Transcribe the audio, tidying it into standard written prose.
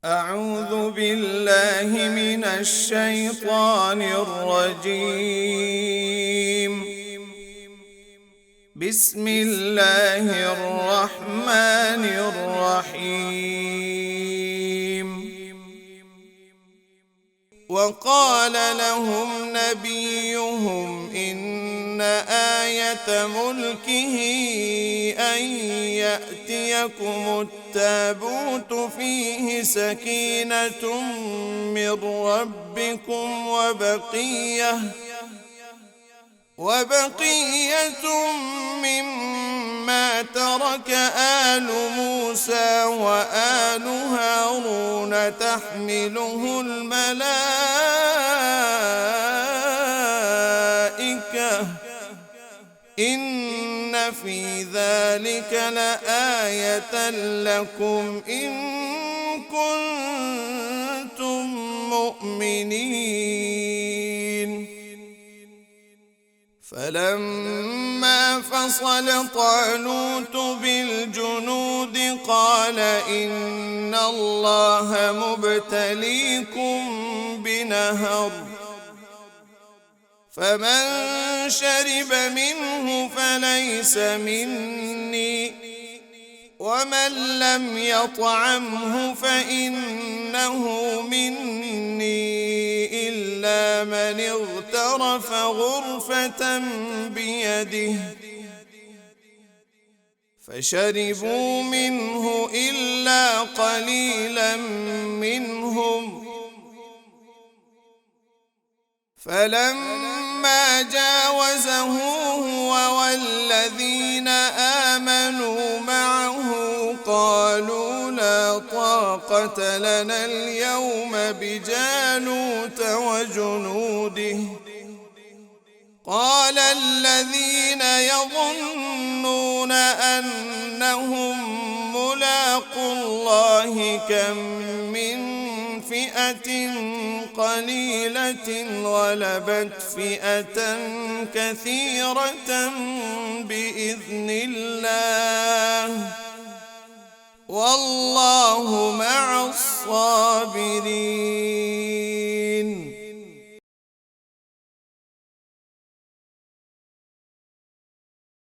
أعوذ بالله من الشيطان الرجيم. بسم الله الرحمن الرحيم. وقال لهم نبيهم إن آية ملكه أن يأتيكم التابوت فيه سكينة من ربكم وبقية مما ترك آل موسى وآل هارون تحمله الملائكة إن في ذلك لآية لكم إن كنتم مؤمنين. فلما فصل طالوت بالجنود قال إن الله مبتليكم بنهر، فمن شرب منه فليس مني، ومن لم يطعمه فإنه مني إلا من اغترف غرفة بيده، فشربوا منه إلا قليلا منهم. فلما جاوزه هو والذين آمنوا معه قالوا لا طاقة لنا اليوم بجالوت وجنوده. قال الذين يظنون أنهم ملاقو الله كم من فئة قليلة غلبت فئة كثيرة بإذن الله، والله